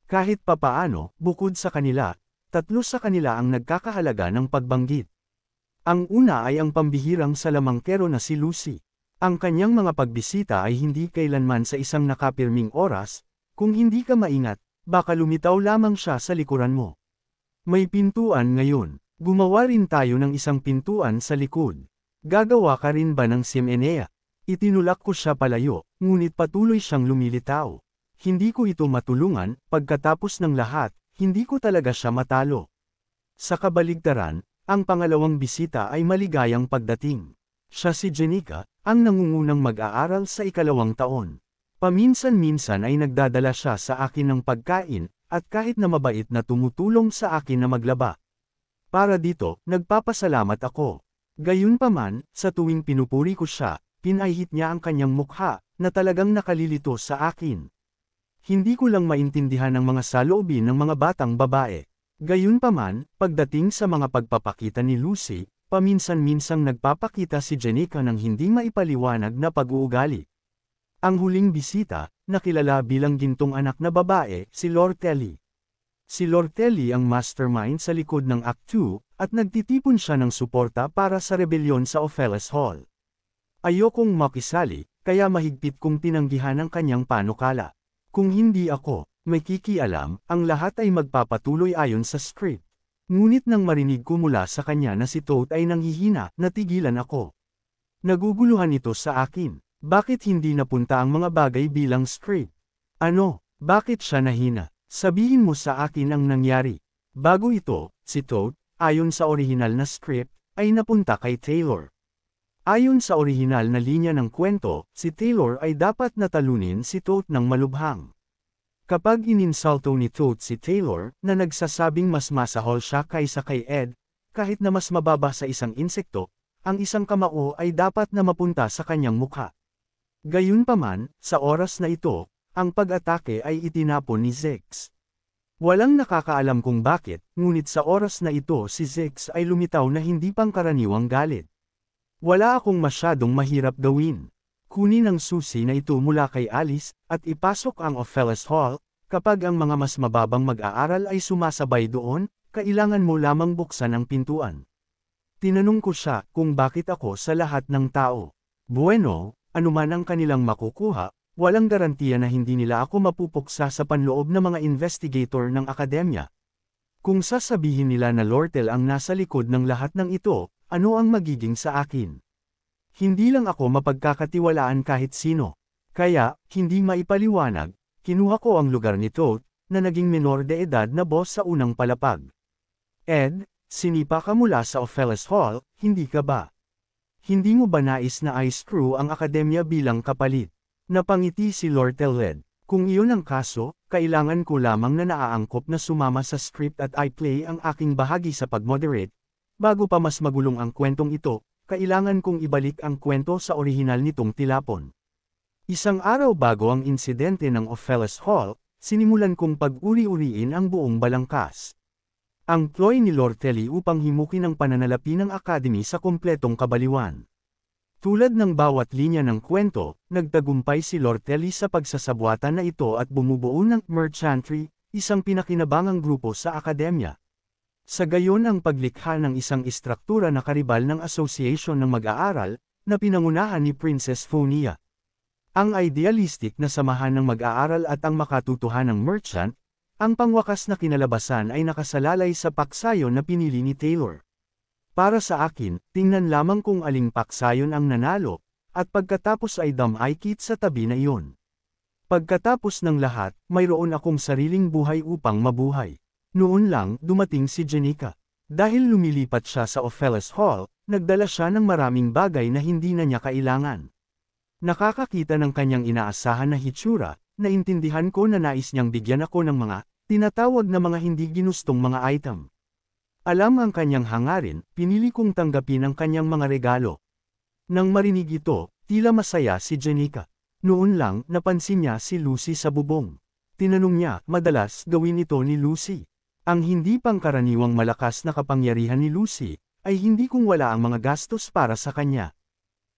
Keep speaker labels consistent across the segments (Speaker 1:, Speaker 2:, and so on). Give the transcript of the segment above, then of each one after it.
Speaker 1: Kahit papaano, bukod sa kanila, tatlo sa kanila ang nagkakahalaga ng pagbanggit. Ang una ay ang pambihirang salamangkero na si Lucy. Ang kanyang mga pagbisita ay hindi kailanman sa isang nakapirming oras, kung hindi ka maingat, baka lumitaw lamang siya sa likuran mo. May pintuan ngayon. Gumawa rin tayo ng isang pintuan sa likod. Gagawa ka rin ba ng simenea? Itinulak ko siya palayo, ngunit patuloy siyang lumilitaw. Hindi ko ito matulungan, pagkatapos ng lahat, hindi ko talaga siya matalo. Sa kabaligtaran, ang pangalawang bisita ay maligayang pagdating. Siya si Jenica, ang nangungunang mag-aaral sa ikalawang taon. Paminsan-minsan ay nagdadala siya sa akin ng pagkain, at kahit na mabait na tumutulong sa akin na maglaba. Para dito, nagpapasalamat ako. Gayunpaman, sa tuwing pinupuri ko siya, pinahihit niya ang kanyang mukha, na talagang nakalilito sa akin. Hindi ko lang maintindihan ang mga saloobin ng mga batang babae. Gayunpaman, pagdating sa mga pagpapakita ni Lucy, paminsan-minsang nagpapakita si Jenica ng hindi maipaliwanag na pag-uugali. Ang huling bisita, nakilala bilang gintong anak na babae, si Lortelli. Si Lortelli ang mastermind sa likod ng Act 2, at nagtitipon siya ng suporta para sa rebelyon sa Opheles Hall. Ayokong makisali, kaya mahigpit kong tinanggihan ang kanyang panukala. Kung hindi ako, may kikialam, ang lahat ay magpapatuloy ayon sa script. Ngunit nang marinig ko mula sa kanya na si Toad ay nanghihina, natigilan ako. Naguguluhan ito sa akin. Bakit hindi napunta ang mga bagay bilang script? Ano? Bakit siya nahina? Sabihin mo sa akin ang nangyari. Bago ito, si Toad, ayon sa orihinal na script, ay napunta kay Taylor. Ayon sa orihinal na linya ng kwento, si Taylor ay dapat natalunin si Toad ng malubhang. Kapag ininsulto ni Toad si Taylor, na nagsasabing mas masahol siya kaysa kay Ed, kahit na mas mababa sa isang insekto, ang isang kamao ay dapat na mapunta sa kanyang mukha. Gayunpaman, sa oras na ito, ang pag-atake ay itinapon ni Zix. Walang nakakaalam kung bakit, ngunit sa oras na ito si Zix ay lumitaw na hindi pangkaraniwang galit. Wala akong masyadong mahirap gawin. Kunin ang susi na ito mula kay Alice, at ipasok ang Opheles Hall. Kapag ang mga mas mababang mag-aaral ay sumasabay doon, kailangan mo lamang buksan ang pintuan. Tinanong ko siya kung bakit ako sa lahat ng tao. Bueno, anuman ang kanilang makukuha, walang garantiya na hindi nila ako mapupuksa sa panloob ng mga investigator ng akademya. Kung sasabihin nila na Lortel ang nasa likod ng lahat ng ito, ano ang magiging sa akin? Hindi lang ako mapagkakatiwalaan kahit sino. Kaya, hindi maipaliwanag, kinuha ko ang lugar ni Toad, na naging menor de edad na boss sa unang palapag. Ed, sinipa ka mula sa Opheles Hall, hindi ka ba? Hindi mo ba nais na i-screw ang akademya bilang kapalit? Napangiti si Lortel Red. Kung iyon ang kaso, kailangan ko lamang na naaangkop na sumama sa script at i-play ang aking bahagi sa pag-moderate. Bago pa mas magulong ang kwentong ito, kailangan kong ibalik ang kwento sa orihinal nitong tilapon. Isang araw bago ang insidente ng Opheles Hall, sinimulan kong pag-uri-uriin ang buong balangkas. Ang ploy ni Lortelli upang himukin ang pananalapi ng Academy sa kumpletong kabaliwan. Tulad ng bawat linya ng kwento, nagtagumpay si Lortelli sa pagsasabwatan na ito at bumubuo ng Merchantry, isang pinakinabangang grupo sa akademya. Sa gayon ang paglikha ng isang istruktura na karibal ng association ng mag-aaral, na pinangunahan ni Princess Phonia. Ang idealistic na samahan ng mag-aaral at ang makatutuhanang merchant, ang pangwakas na kinalabasan ay nakasalalay sa paksayon na pinili ni Taylor. Para sa akin, tingnan lamang kung aling paksayon ang nanalo, at pagkatapos ay damay-kit sa tabi na iyon. Pagkatapos ng lahat, mayroon akong sariling buhay upang mabuhay. Noon lang, dumating si Jenica. Dahil lumilipat siya sa Opheles Hall, nagdala siya ng maraming bagay na hindi na niya kailangan. Nakakakita ng kanyang inaasahan na hitsura, naintindihan ko na nais niyang bigyan ako ng mga, tinatawag na mga hindi ginustong mga item. Alam ang kanyang hangarin, pinili kong tanggapin ang kanyang mga regalo. Nang marinig ito, tila masaya si Jenica. Noon lang, napansin niya si Lucy sa bubong. Tinanong niya, madalas gawin ito ni Lucy. Ang hindi pangkaraniwang malakas na kapangyarihan ni Lucy, ay hindi kung wala ang mga gastos para sa kanya.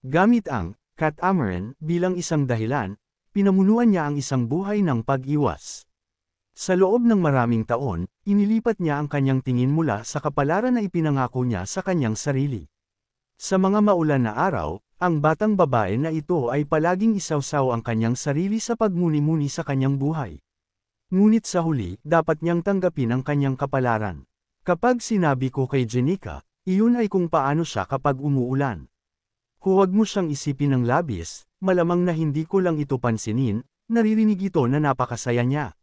Speaker 1: Gamit ang catamaran bilang isang dahilan, pinamunuan niya ang isang buhay ng pag-iwas. Sa loob ng maraming taon, inilipat niya ang kanyang tingin mula sa kapalaran na ipinangako niya sa kanyang sarili. Sa mga maulan na araw, ang batang babae na ito ay palaging isawsaw ang kanyang sarili sa pagmuni-muni sa kanyang buhay. Ngunit sa huli, dapat niyang tanggapin ang kanyang kapalaran. Kapag sinabi ko kay Jenica, iyon ay kung paano siya kapag umuulan. Huwag mo siyang isipin ng labis, malamang na hindi ko lang ito pansinin, naririnig ito na napakasaya niya.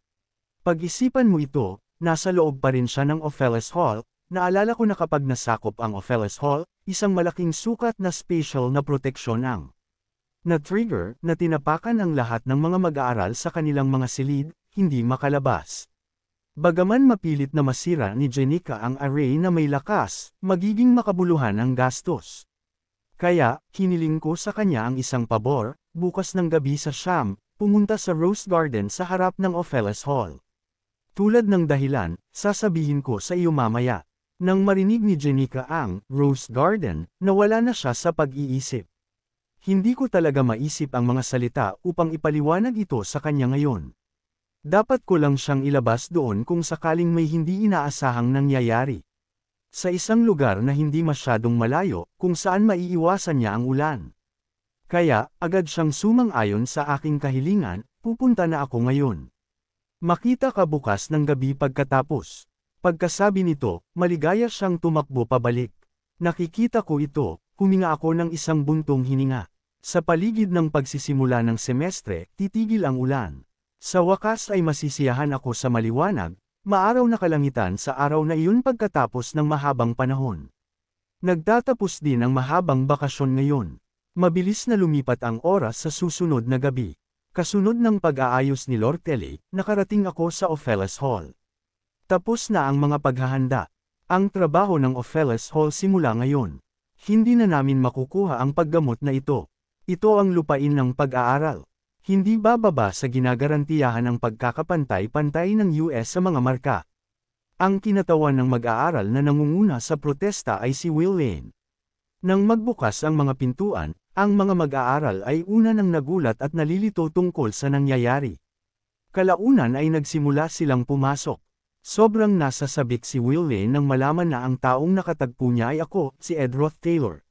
Speaker 1: Pag-isipan mo ito, nasa loob pa rin siya ng Opheles Hall. Naalala ko na kapag nasakop ang Opheles Hall, isang malaking sukat na special na proteksyon ang na-trigger na tinapakan ang lahat ng mga mag-aaral sa kanilang mga silid, hindi makalabas. Bagaman mapilit na masira ni Jenica ang array na may lakas, magiging makabuluhan ang gastos. Kaya, hiniling ko sa kanya ang isang pabor, bukas ng gabi sa siyam, pumunta sa Rose Garden sa harap ng Opheles Hall. Tulad ng dahilan, sasabihin ko sa iyo mamaya. Nang marinig ni Jenica ang Rose Garden, nawala na siya sa pag-iisip. Hindi ko talaga maisip ang mga salita upang ipaliwanag ito sa kanya ngayon. Dapat ko lang siyang ilabas doon kung sakaling may hindi inaasahang nangyayari. Sa isang lugar na hindi masyadong malayo, kung saan maiiwasan niya ang ulan. Kaya, agad siyang sumang-ayon sa aking kahilingan, pupunta na ako ngayon. Makita ka bukas ng gabi pagkatapos. Pagkasabi nito, maligaya siyang tumakbo pabalik. Nakikita ko ito, huminga ako ng isang buntong hininga. Sa paligid ng pagsisimula ng semestre, titigil ang ulan. Sa wakas ay masisiyahan ako sa maliwanag, maaraw na kalangitan sa araw na iyon pagkatapos ng mahabang panahon. Nagtatapos din ang mahabang bakasyon ngayon. Mabilis na lumipat ang oras sa susunod na gabi. Kasunod ng pag-aayos ni Lortelli, nakarating ako sa Opheles Hall. Tapos na ang mga paghahanda. Ang trabaho ng Opheles Hall simula ngayon. Hindi na namin makukuha ang paggamot na ito. Ito ang lupain ng pag-aaral. Hindi bababa sa ginagarantiyahan ang pagkakapantay-pantay ng US sa mga marka. Ang kinatawan ng mag-aaral na nangunguna sa protesta ay si Will Lane. Nang magbukas ang mga pintuan, ang mga mag-aaral ay una nang nagulat at nalilito tungkol sa nangyayari. Kalaunan ay nagsimula silang pumasok. Sobrang nasasabik si Will Lane nang malaman na ang taong nakatagpo niya ay ako, si Ed Roth Taylor.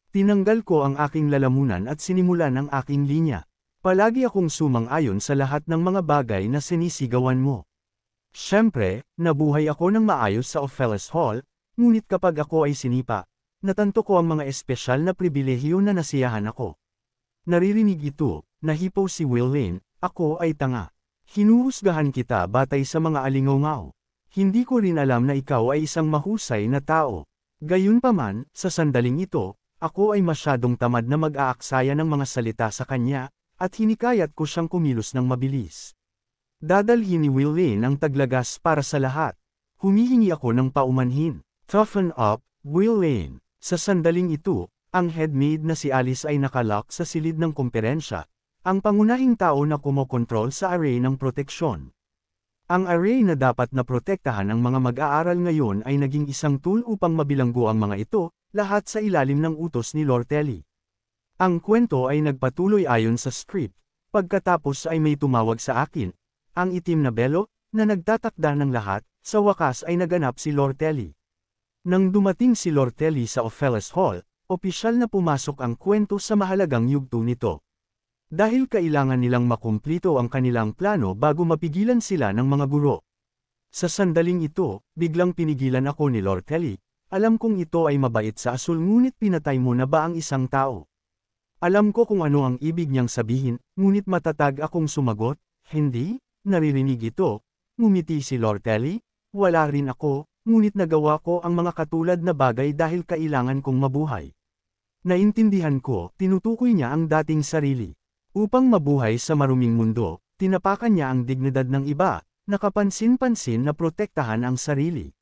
Speaker 1: Tinanggal ko ang aking lalamunan at sinimulan ang aking linya. Palagi akong sumang-ayon sa lahat ng mga bagay na sinisigawan mo. Siyempre, nabuhay ako ng maayos sa Opheles Hall, ngunit kapag ako ay sinipa, natanto ko ang mga espesyal na pribilehiyo na nasiyahan ako. Naririnig ito, nahipo si Will Lane, ako ay tanga. Hinuhusgahan kita batay sa mga alingaw-ngaw. Hindi ko rin alam na ikaw ay isang mahusay na tao. Gayunpaman, sa sandaling ito, ako ay masyadong tamad na mag-aaksaya ng mga salita sa kanya, at hinikayat ko siyang kumilos ng mabilis. Dadalhin ni Will Lane ang taglagas para sa lahat. Humihingi ako ng paumanhin. Toughen up, Will Lane. Sa sandaling ito, ang headmaid na si Alice ay nakalock sa silid ng komperensya. Ang pangunahing tao na kumokontrol sa array ng proteksyon. Ang array na dapat na protektahan ang mga mag-aaral ngayon ay naging isang tool upang mabilanggo ang mga ito, lahat sa ilalim ng utos ni Lortelli. Ang kwento ay nagpatuloy ayon sa script, pagkatapos ay may tumawag sa akin, ang itim na belo, na nagtatakda ng lahat, sa wakas ay naganap si Lortelli. Nang dumating si Lortelli sa Opheles Hall, opisyal na pumasok ang kwento sa mahalagang yugto nito. Dahil kailangan nilang makumplito ang kanilang plano bago mapigilan sila ng mga guro. Sa sandaling ito, biglang pinigilan ako ni Lortelli, alam kong ito ay mabait sa asul ngunit pinatay mo na ba ang isang tao? Alam ko kung ano ang ibig niyang sabihin, ngunit matatag akong sumagot, hindi, naririnig ito, ngumiti si Lortelli, wala rin ako, ngunit nagawa ko ang mga katulad na bagay dahil kailangan kong mabuhay. Naintindihan ko, tinutukoy niya ang dating sarili. Upang mabuhay sa maruming mundo, tinapakan niya ang dignidad ng iba, nakapansin-pansin na protektahan ang sarili.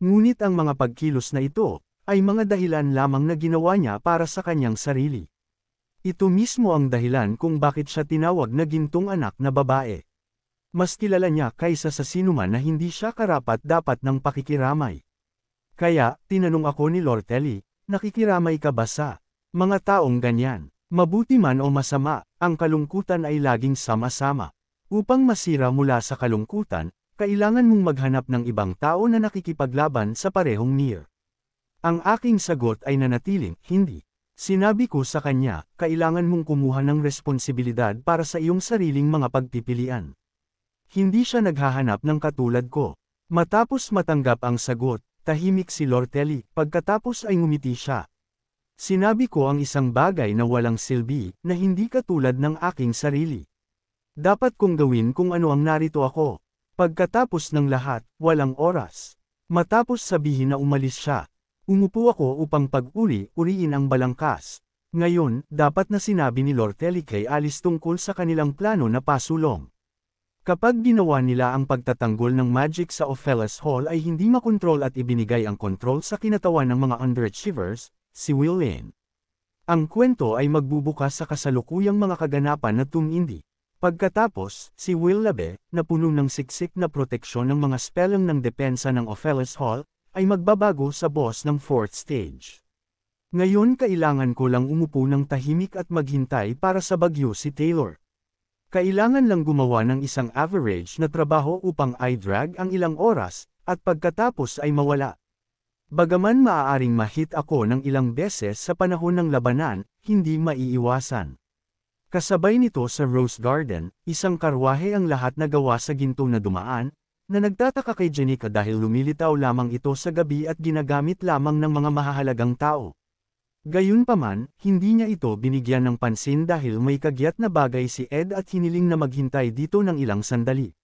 Speaker 1: Ngunit ang mga pagkilos na ito, ay mga dahilan lamang na ginawa niya para sa kanyang sarili. Ito mismo ang dahilan kung bakit siya tinawag na gintong anak na babae. Mas kilala niya kaysa sa sinuman na hindi siya karapat-dapat ng pakikiramay. Kaya, tinanong ako ni Lortelli, nakikiramay ka ba sa mga taong ganyan? Mabuti man o masama, ang kalungkutan ay laging sama-sama. Upang masira mula sa kalungkutan, kailangan mong maghanap ng ibang tao na nakikipaglaban sa parehong Nier. Ang aking sagot ay nanatiling, hindi. Sinabi ko sa kanya, kailangan mong kumuha ng responsibilidad para sa iyong sariling mga pagpipilian. Hindi siya naghahanap ng katulad ko. Matapos matanggap ang sagot, tahimik si Lortelli, pagkatapos ay ngumiti siya. Sinabi ko ang isang bagay na walang silbi, na hindi katulad ng aking sarili. Dapat kong gawin kung ano ang narito ako. Pagkatapos ng lahat, walang oras. Matapos sabihin na umalis siya, umupo ako upang uriin ang balangkas. Ngayon, dapat na sinabi ni Lortelli kay Alice tungkol sa kanilang plano na pasulong. Kapag ginawa nila ang pagtatanggol ng magic sa Ophelas Hall ay hindi makontrol at ibinigay ang kontrol sa kinatawan ng mga underachievers, si Will Lane. Ang kwento ay magbubukas sa kasalukuyang mga kaganapan na tumindi. Pagkatapos, si Will Labe, na puno ng siksik na proteksyon ng mga spelling ng depensa ng Ophelas Hall, ay magbabago sa boss ng 4th stage. Ngayon kailangan ko lang umupo ng tahimik at maghintay para sa bagyo si Taylor. Kailangan lang gumawa ng isang average na trabaho upang i-drag ang ilang oras, at pagkatapos ay mawala. Bagaman maaaring ma-hit ako ng ilang beses sa panahon ng labanan, hindi maiiwasan. Kasabay nito sa Rose Garden, isang karwahe ang lahat na gawa sa ginto na dumaan, na nagtataka kay Jenica dahil lumilitaw lamang ito sa gabi at ginagamit lamang ng mga mahahalagang tao. Gayunpaman, hindi niya ito binigyan ng pansin dahil may kagyat na bagay si Ed at hiniling na maghintay dito ng ilang sandali.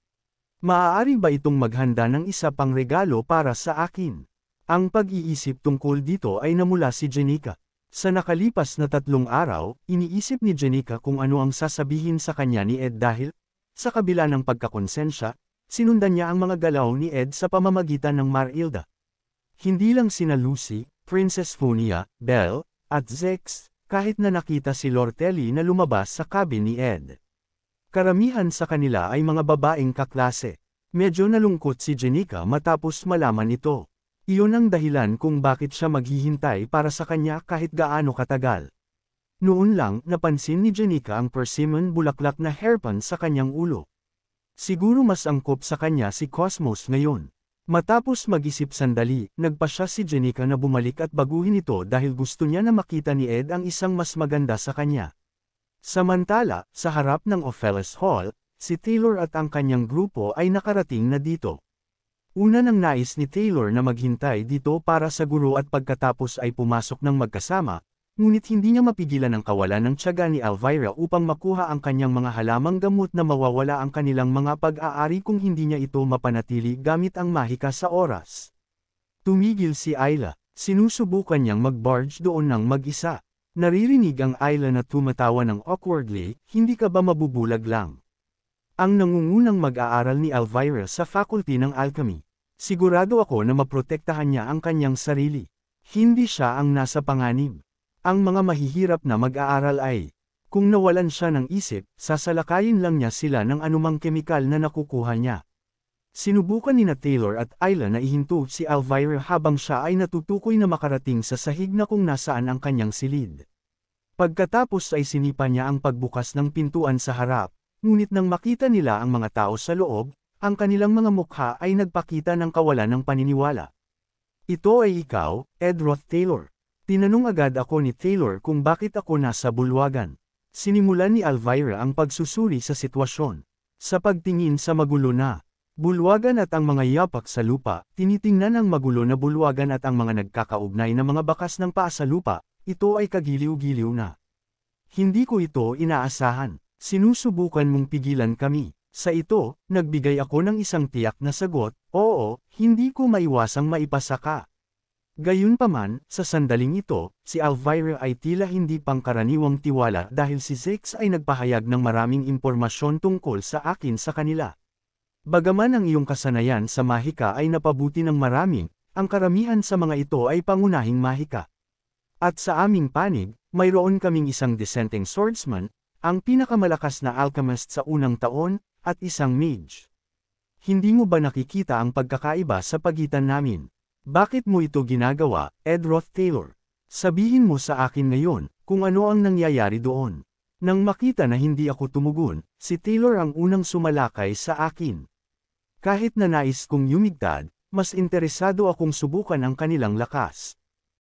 Speaker 1: Maaari ba itong maghanda ng isa pang regalo para sa akin? Ang pag-iisip tungkol dito ay namula si Jenica. Sa nakalipas na 3 araw, iniisip ni Jenica kung ano ang sasabihin sa kanya ni Ed dahil, sa kabila ng pagkakonsensya, sinundan niya ang mga galaw ni Ed sa pamamagitan ng Marilda. Hindi lang sina Lucy, Princess Funia, Belle, at Zex, kahit na nakita si Lortelli na lumabas sa cabin ni Ed. Karamihan sa kanila ay mga babaeng kaklase. Medyo nalungkot si Jenica matapos malaman ito. Iyon ang dahilan kung bakit siya maghihintay para sa kanya kahit gaano katagal. Noon lang, napansin ni Jenica ang persimmon bulaklak na hairpin sa kanyang ulo. Siguro mas angkop sa kanya si Cosmos ngayon. Matapos mag-isip sandali, nagpasya si Jenica na bumalik at baguhin ito dahil gusto niya na makita ni Ed ang isang mas maganda sa kanya. Samantala, sa harap ng Ophelas Hall, si Taylor at ang kanyang grupo ay nakarating na dito. Una nang nais ni Taylor na maghintay dito para sa guro at pagkatapos ay pumasok ng magkasama, ngunit hindi niya mapigilan ang kawalan ng tiyaga ni Elvira upang makuha ang kanyang mga halamang gamot na mawawala ang kanilang mga pag-aari kung hindi niya ito mapanatili gamit ang mahika sa oras. Tumigil si Ayla, sinusubukan niyang mag-barge doon ng mag-isa. Naririnig ang Ayla na tumatawa ng awkwardly, hindi ka ba mabubulag lang? Ang nangungunang mag-aaral ni Elvira sa faculty ng alchemy. Sigurado ako na maprotektahan niya ang kanyang sarili. Hindi siya ang nasa panganib. Ang mga mahihirap na mag-aaral ay, kung nawalan siya ng isip, sasalakayin lang niya sila ng anumang kemikal na nakukuha niya. Sinubukan ni Taylor at Ayla na ihinto si Elvira habang siya ay natutukoy na makarating sa sahig na kung nasaan ang kanyang silid. Pagkatapos ay sinipa niya ang pagbukas ng pintuan sa harap, ngunit nang makita nila ang mga tao sa loob, ang kanilang mga mukha ay nagpakita ng kawalan ng paniniwala. Ito ay ikaw, Ed Roth Taylor. Tinanong agad ako ni Taylor kung bakit ako nasa bulwagan. Sinimulan ni Elvira ang pagsusuri sa sitwasyon. Sa pagtingin sa magulo na bulwagan at ang mga yapak sa lupa, tinitingnan ang magulo na bulwagan at ang mga nagkakaugnay na mga bakas ng paa sa lupa, ito ay kagiliw-giliw na. Hindi ko ito inaasahan. Sinusubukan mong pigilan kami. Sa ito, nagbigay ako ng isang tiyak na sagot, oo, hindi ko maiwasang maipasa ka. Gayunpaman, sa sandaling ito, si Elvira ay tila hindi pangkaraniwang tiwala dahil si Zex ay nagpahayag ng maraming impormasyon tungkol sa akin sa kanila. Bagaman ang iyong kasanayan sa mahika ay napabuti ng maraming, ang karamihan sa mga ito ay pangunahing mahika. At sa aming panig, mayroon kaming isang dissenting swordsman, ang pinakamalakas na alchemist sa unang taon, at isang mage. Hindi mo ba nakikita ang pagkakaiba sa pagitan namin? Bakit mo ito ginagawa, Ed Roth Taylor? Sabihin mo sa akin ngayon, kung ano ang nangyayari doon. Nang makita na hindi ako tumugon, si Taylor ang unang sumalakay sa akin. Kahit na nais kong yumigtad, mas interesado akong subukan ang kanilang lakas.